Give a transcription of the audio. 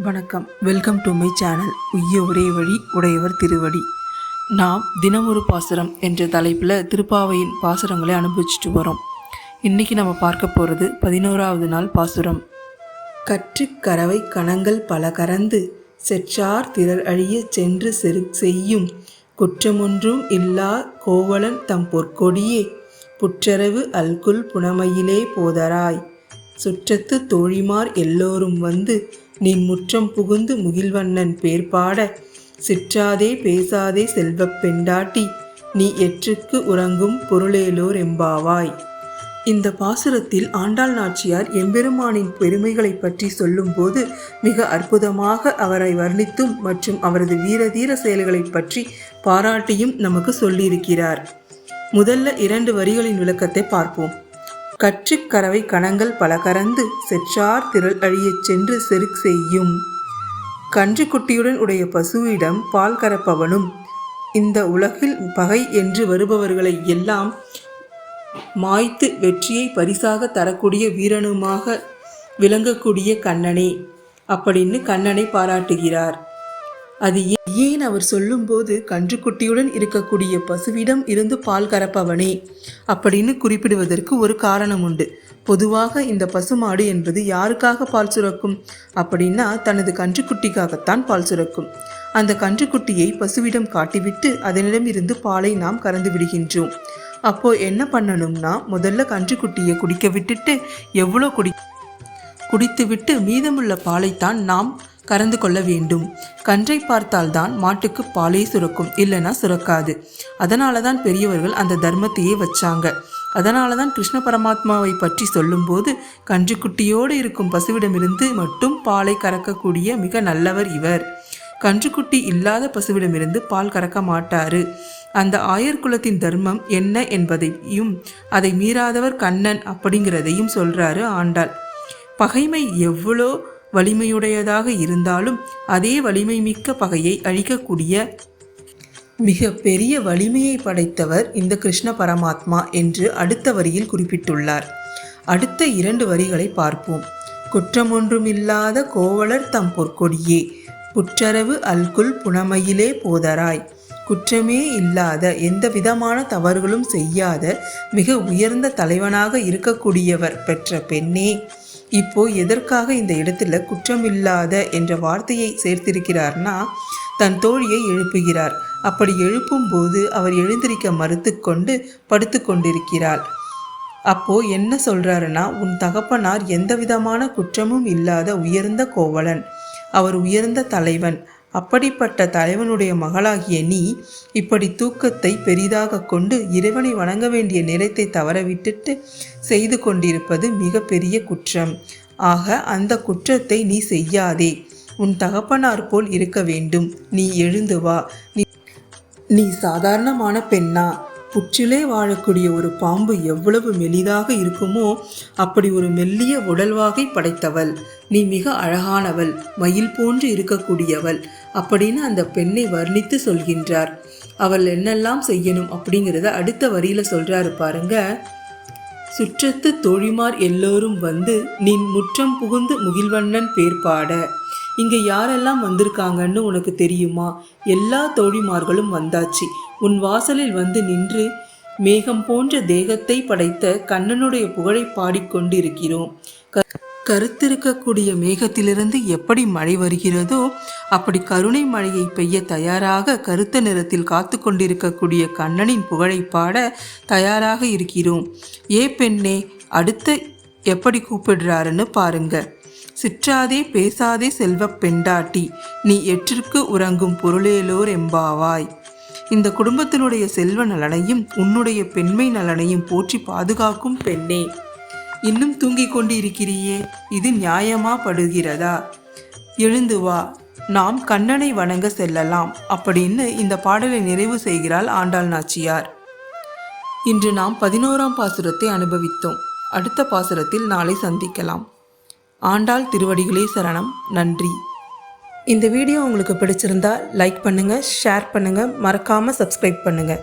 வணக்கம். Welcome to my channel. உய்ய ஒரே வழி உடையவர் திருவடி. நாம் தினமொரு பாசுரம் என்ற தலைப்பில் திருப்பாவையின் பாசுரங்களை அனுபவிச்சுட்டு வரோம். இன்றைக்கி நம்ம பார்க்க போகிறது 11வது நாள் பாசுரம். கற்று கறவை கணங்கள் பல கறந்து செற்றார் திரள் அழிய சென்று செய்யும் குற்றமொன்றும் இல்லா கோவலன் தம் பொற்கொடியே புற்றரவு அல்குல் புனமையிலே போதராய் சுற்றத்து தோழிமார் எல்லோரும் வந்து நின் முற்றம் புகுந்து முகில்வண்ணன் பேர்பாட சிற்றாதே பேசாதே செல்வப் பெண்டாட்டி நீ எற்றுக்கு உறங்கும் பொருளேலோர் எம்பாவாய். இந்த பாசுரத்தில் ஆண்டாள் நாச்சியார் எம்பெருமானின் பெருமைகளை பற்றி சொல்லும்போது மிக அற்புதமாக அவரை வர்ணித்தும் மற்றும் அவரது வீரதீர செயல்களை பற்றி பாராட்டியும் நமக்கு சொல்லியிருக்கிறார். முதல்ல 2 வரிகளின் விளக்கத்தை பார்ப்போம். கற்று கறவை கணங்கள் பல கறந்து செற்றார் திரள் அழியச் சென்று செய்யும். கன்று குட்டியுடன் உடைய பசுவிடம் பால் கறப்பவனும் இந்த உலகில் பகை என்று வருபவர்களை எல்லாம் மாய்த்து வெற்றியை பரிசாக தரக்கூடிய வீரனுமாக விளங்கக்கூடிய கண்ணனே அப்படின்னு கண்ணனை பாராட்டுகிறார். அது ஏன் அவர் சொல்லும்போது கன்றுக்குட்டியுடன் இருக்கக்கூடிய பசுவிடம் இருந்து பால் கறப்பவனே அப்படின்னு குறிப்பிடுவதற்கு ஒரு காரணம் உண்டு. பொதுவாக இந்த பசுமாடு என்பது யாருக்காக பால் சுரக்கும் அப்படின்னா தனது கன்றுக்குட்டிக்காகத்தான் பால் சுரக்கும். அந்த கன்றுக்குட்டியை பசுவிடம் காட்டிவிட்டு அதனிடமிருந்து பாலை நாம் கறந்து விடுகின்றோம். அப்போ என்ன பண்ணணும்னா முதல்ல கன்றுக்குட்டியை குடிக்க விட்டுட்டு எவ்வளோ குடித்துவிட்டு மீதமுள்ள பாலைத்தான் நாம் கறந்து கொள்ள வேண்டும். கன்றை பார்த்தால்தான் மாட்டுக்கு பாலே சுரக்கும், இல்லைன்னா சுரக்காது. அதனால தான் பெரியவர்கள் அந்த தர்மத்தையே வச்சாங்க. அதனால தான் கிருஷ்ண பரமாத்மாவை பற்றி சொல்லும்போது கன்றுக்குட்டியோடு இருக்கும் பசுவிடமிருந்து மட்டும் பாலை கறக்கக்கூடிய மிக நல்லவர் இவர். கன்றுக்குட்டி இல்லாத பசுவிடமிருந்து பால் கறக்க மாட்டாரு. அந்த ஆயர் குலத்தின் தர்மம் என்ன என்பதையும் அதை மீறாதவர் கண்ணன் அப்படிங்கிறதையும் சொல்றாரு ஆண்டாள். பகைமை எவ்வளோ வலிமையுடையதாக இருந்தாலும் அதே வலிமை மிக்க பகையை அழிக்கக்கூடிய மிக பெரிய வலிமையை படைத்தவர் இந்த கிருஷ்ண பரமாத்மா என்று அடுத்த வரியில் குறிப்பிட்டுள்ளார். அடுத்த 2 வரிகளை பார்ப்போம். குற்றமொன்றுமில்லாத கோவலர் தம் பொற்கொடியே புற்றரவு அல்குல் புனமையிலே போதராய். குற்றமே இல்லாத எந்த விதமான தவறுகளும் செய்யாத மிக உயர்ந்த தலைவனாக இருக்கக்கூடியவர் பெற்ற பெண்ணே. இப்போ எதற்காக இந்த இடத்துல குற்றமில்லாத என்ற வார்த்தையை சேர்த்திருக்கிறார்னா தன் தோழியை எழுப்புகிறார். அப்படி எழுப்பும் போது அவர் எழுந்திருக்க மறுத்து கொண்டு படுத்து கொண்டிருக்கிறாள். அப்போ என்ன சொல்றாருன்னா, உன் தகப்பனார் எந்த விதமான குற்றமும் இல்லாத உயர்ந்த கோவலன், அவர் உயர்ந்த தலைவன். அப்படிப்பட்ட தலைவனுடைய மகளாகிய நீ இப்படி தூக்கத்தை பெரிதாக கொண்டு இறைவனை வணங்க வேண்டிய நிலைத்தை தவறவிட்டுட்டு செய்து கொண்டிருப்பது மிக பெரிய குற்றம். ஆக அந்த குற்றத்தை நீ செய்யாதே. உன் தகப்பனார் போல் இருக்க வேண்டும். நீ எழுந்து வா. நீ சாதாரணமான பெண்ணா? புற்றிலே வாழக்கூடிய ஒரு பாம்பு எவ்வளவு மெலிதாக இருக்குமோ அப்படி ஒரு மெல்லிய உடல்வாகை படைத்தவள். நீ மிக அழகானவள், மயில் போன்று இருக்கக்கூடியவள் அப்படின்னு அந்த பெண்ணை வர்ணித்து சொல்கின்றார். அவள் என்னெல்லாம் செய்யணும் அப்படிங்கிறத அடுத்த வரியில சொல்றாரு பாருங்க. சுற்றத்து தோழிமார் எல்லோரும் வந்து நின் முற்றம் புகுந்து முகில்வண்ணன் பேர்பாட. இங்க யாரெல்லாம் வந்திருக்காங்கன்னு உனக்கு தெரியுமா? எல்லா தோழிமார்களும் வந்தாச்சு. உன் வாசலில் வந்து நின்று மேகம் போன்ற தேகத்தை படைத்த கண்ணனுடைய புகழை பாடிக்கொண்டு இருக்கிறோம். கருத்திருக்கக்கூடிய மேகத்திலிருந்து எப்படி மழை வருகிறதோ அப்படி கருணை மழையை பெய்ய தயாராக கருத்த நிறத்தில் காத்து கொண்டிருக்கக்கூடிய கண்ணனின் புகழை பாட தயாராக இருக்கிறோம். ஏ பெண்ணே, அடுத்து எப்படி கூப்பிடுறாருன்னு பாருங்க. சிற்றாதே பேசாதே செல்வப் பெண்டாட்டி நீ எற்றிற்கு உறங்கும் பொருளேலோர் எம்பாவாய். இந்த குடும்பத்தினுடைய செல்வ நலனையும் உன்னுடைய பெண்மை நலனையும் போற்றி பாதுகாக்கும் பெண்ணே, இன்னும் தூங்கிக் கொண்டு இருக்கிறியே, இது நியாயமா படுகிறதா? எழுந்து வா, நாம் கண்ணனை வணங்க செல்லலாம் அப்படின்னு இந்த பாடலை நிறைவு செய்கிறாள் ஆண்டாள் நாச்சியார். இன்று நாம் 11ஆம் பாசுரத்தை அனுபவித்தோம். அடுத்த பாசுரத்தில் நாளை சந்திக்கலாம். ஆண்டாள் திருவடிகளே சரணம். நன்றி. இந்த வீடியோ உங்களுக்கு பிடிச்சிருந்தா லைக் பண்ணுங்கள், ஷேர் பண்ணுங்கள், மறக்காமல் சப்ஸ்கிரைப் பண்ணுங்கள்.